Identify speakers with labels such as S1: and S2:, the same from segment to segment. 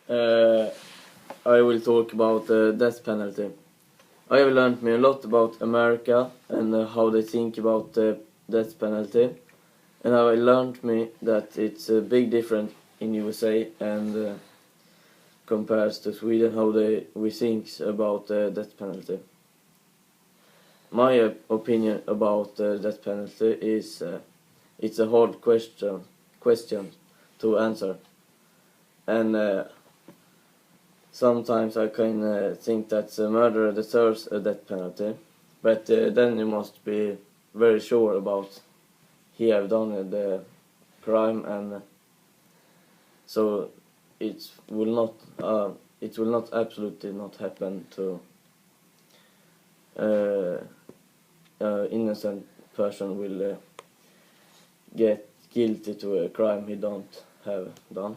S1: uh, I will talk about the death penalty. I have learned me a lot about America and how they think about the death penalty. And I learned me that it's a big difference in USA and compares to Sweden how we think about the death penalty. My opinion about the death penalty is it's a hard question to answer, and sometimes I can think that a murderer deserves a death penalty, but then you must be very sure about he have done the crime, and so it will not absolutely not happen to innocent person will get guilty to a crime he don't have done.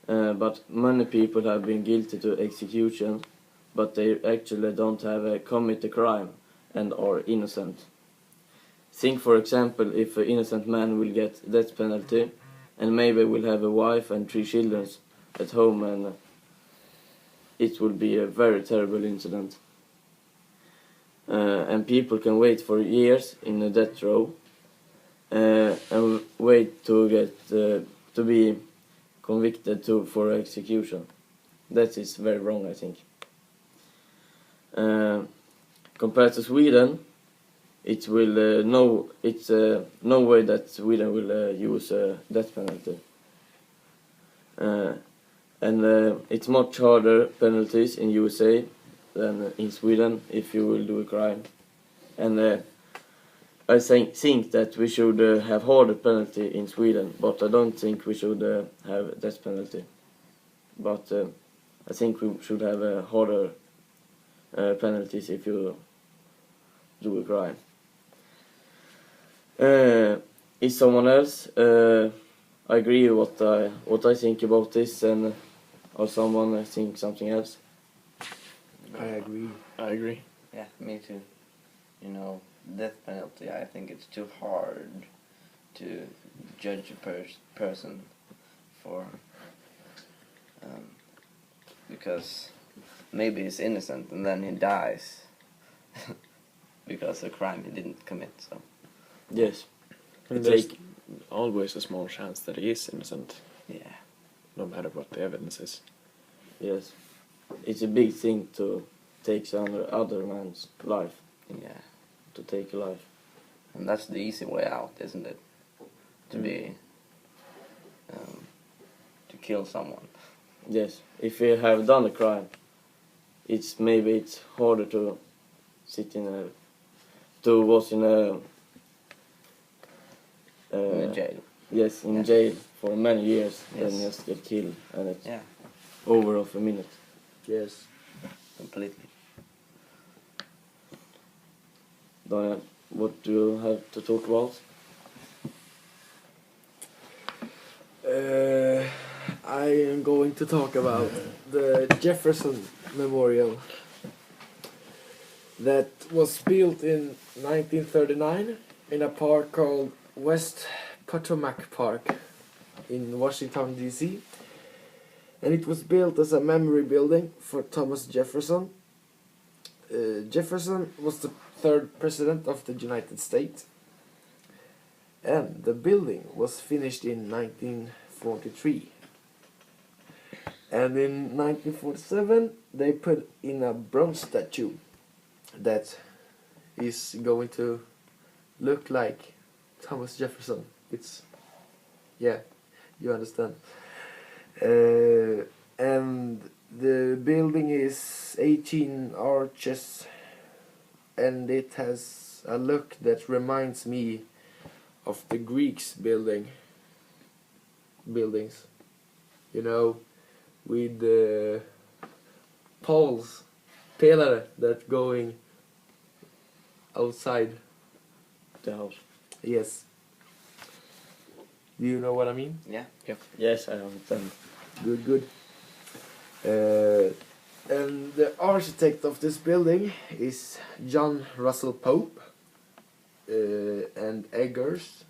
S1: But many people have been guilty to execution, but they actually don't have commit a crime and are innocent. Think, for example, if an innocent man will get death penalty and maybe will have a wife and 3 children at home, and it will be a very terrible incident. And people can wait for years in a death row and wait to get to be convicted for execution. That is very wrong, I think. Compared to Sweden, it will no way that Sweden will use a death penalty, and it's much harder penalties in USA than in Sweden if you will do a crime, and I think that we should have harder penalty in Sweden, but I don't think we should have death penalty. But I think we should have harder penalties if you do a crime. Is someone else? I agree what I think about this, and or someone think something else.
S2: I agree.
S3: Yeah, me too. You know, death penalty, I think it's too hard to judge a person for, because maybe he's innocent and then he dies because of a crime he didn't commit. So
S1: Yes.
S4: And there's always a small chance that he is innocent,
S3: yeah,
S4: no matter what the evidence is.
S1: Yes. It's a big thing to take other man's life,
S3: yeah,
S1: to take a life.
S3: and that's the easy way out, isn't it? To be, to kill someone.
S1: Yes. If you have done a crime, it's harder to sit in a
S3: In a jail.
S1: Yes, in
S3: Yeah.
S1: jail for many years,
S3: Yes.
S1: then just get killed, and it's
S3: Yeah,
S1: over of a minute.
S2: Yes.
S3: completely.
S1: Daniel, what do you have to talk about?
S2: I am going to talk about the Jefferson Memorial that was built in 1939 in a park called West Potomac Park in Washington, D.C. And it was built as a memory building for Thomas Jefferson. Jefferson was the 3rd president of the United States. And the building was finished in 1943. And in 1947 they put in a bronze statue that is going to look like Thomas Jefferson. It's, yeah, you understand. And the building is 18 arches, and it has a look that reminds me of the Greeks buildings, you know, with the poles, pillar that going outside
S1: The house.
S2: Yes. Do you know what I mean?
S3: Yeah.
S1: Yes, I understand.
S2: Good. And the architect of this building is John Russell Pope, and Eggers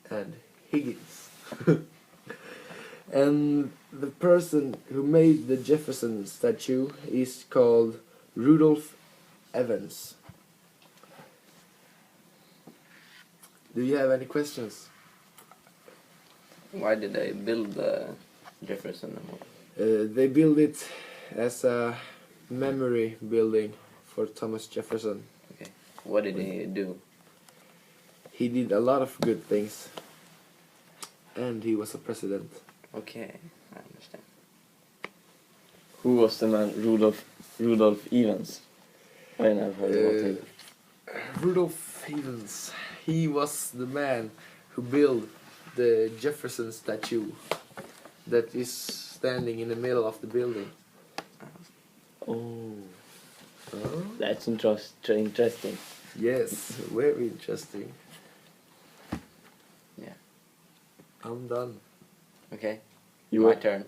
S2: and Higgins. And the person who made the Jefferson statue is called Rudolph Evans. Do you have any questions?
S3: Why did they build the Jefferson Memorial?
S2: They built it as a memory building for Thomas Jefferson.
S3: Okay. What did he do?
S2: He did a lot of good things. And he was a president.
S3: Okay, I understand.
S1: Who was the man Rudolph Evans? I never heard about him.
S2: Rudolph Evans. He was the man who built the Jefferson statue that is standing in the middle of the building.
S1: Oh, that's interesting.
S2: Yes, very interesting.
S3: Yeah.
S2: I'm done.
S3: Okay.
S1: You
S3: My
S1: were-
S3: turn.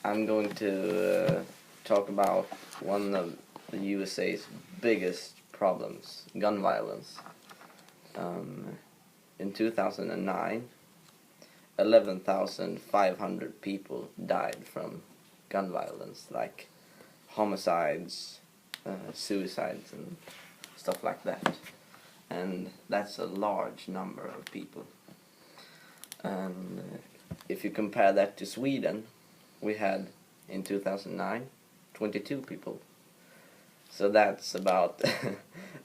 S3: I'm going to talk about one of the USA's biggest problems, gun violence. In 2009, 11,500 people died from gun violence, like homicides, suicides, and stuff like that. And that's a large number of people. And if you compare that to Sweden, we had in 2009 22 people. So that's about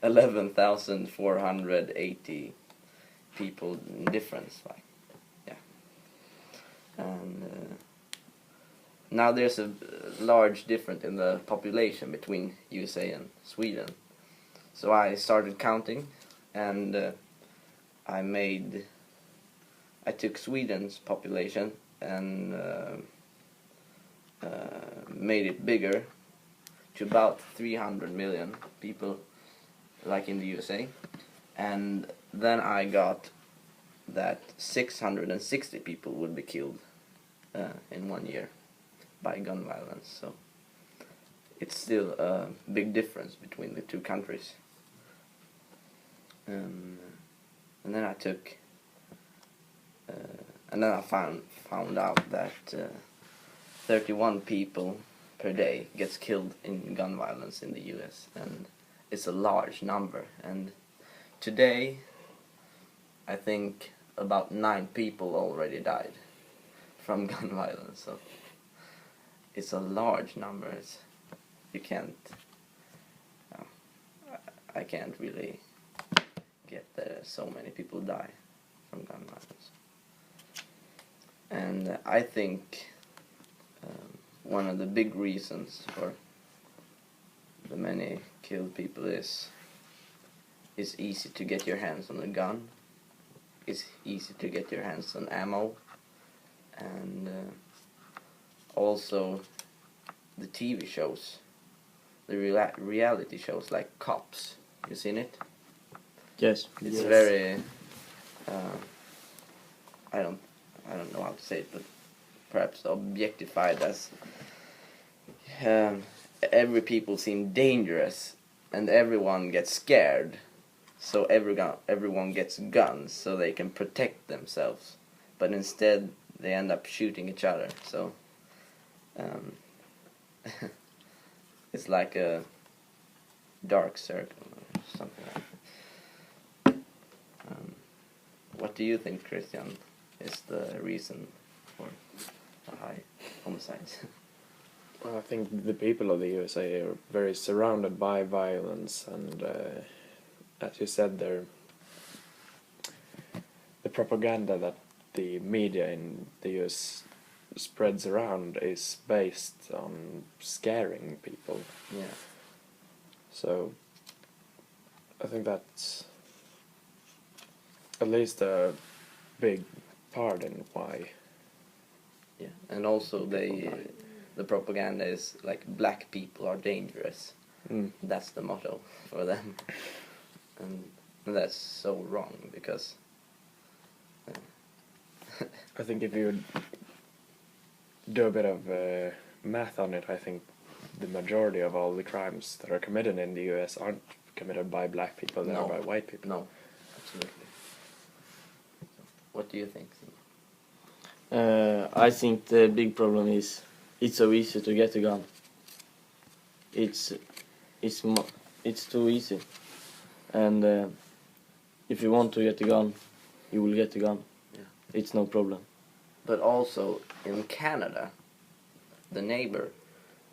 S3: 11,480 people in difference. Like, yeah. And now there's a large difference in the population between USA and Sweden. So I started counting, and I took Sweden's population and made it bigger to about 300 million people, like in the USA. And then I got that 660 people would be killed in 1 year by gun violence. So it's still a big difference between the two countries. And then I took, and then I found out that 31 people per day gets killed in gun violence in the US, and it's a large number. And today, I think about 9 people already died from gun violence. So it's a large number. You can't. I can't really get there. So many people die from gun violence, and I think one of the big reasons for the many killed people is it's easy to get your hands on a gun. It's easy to get your hands on ammo, and also the TV shows, the reality shows like Cops. You seen it?
S1: Yes.
S3: It's
S2: Yes.
S3: very I don't know how to say it, but perhaps objectified as every people seem dangerous and everyone gets scared, so everyone gets guns so they can protect themselves, but instead they end up shooting each other. So it's like a dark circle or something like that. What do you think, Christian, is the reason for the high homicides?
S4: Well, I think the people of the USA are very surrounded by violence, and as you said, the propaganda that the media in the US spreads around is based on scaring people.
S3: Yeah.
S4: So I think that's at least a big part in why.
S3: Yeah, and also the propaganda is like black people are dangerous. That's the motto for them, and that's so wrong because.
S4: I think if you do a bit of math on it, I think the majority of all the crimes that are committed in the US aren't committed by black people, they
S3: No.
S4: are by white people.
S3: No, absolutely. What do you think?
S1: I think the big problem is it's so easy to get a gun. It's too easy, and if you want to get a gun, you will get a gun.
S3: Yeah.
S1: It's no problem.
S3: But also in Canada, the neighbor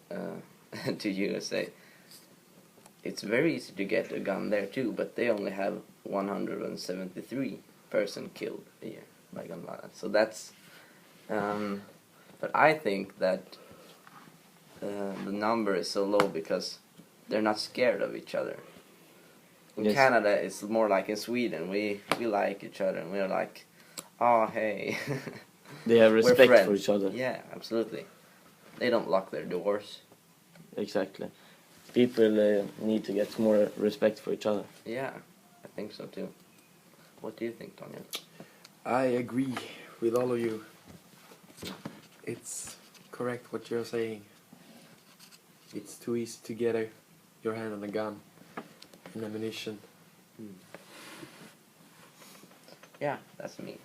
S3: to USA, it's very easy to get a gun there too, but they only have 173 person killed a year by gun violence. So that's, but I think that the number is so low because they're not scared of each other. In
S1: Yes.
S3: Canada, it's more like in Sweden. We like each other, and we're like, oh hey.
S1: They have
S3: We're
S1: respect
S3: friends.
S1: for each other.
S3: Yeah, absolutely. They don't lock their doors.
S1: Exactly. People need to get more respect for each other.
S3: Yeah, I think so too. What do you think, Daniel?
S2: I agree with all of you. It's correct what you're saying. It's too easy to get your hand on a gun and ammunition.
S3: Yeah, that's me.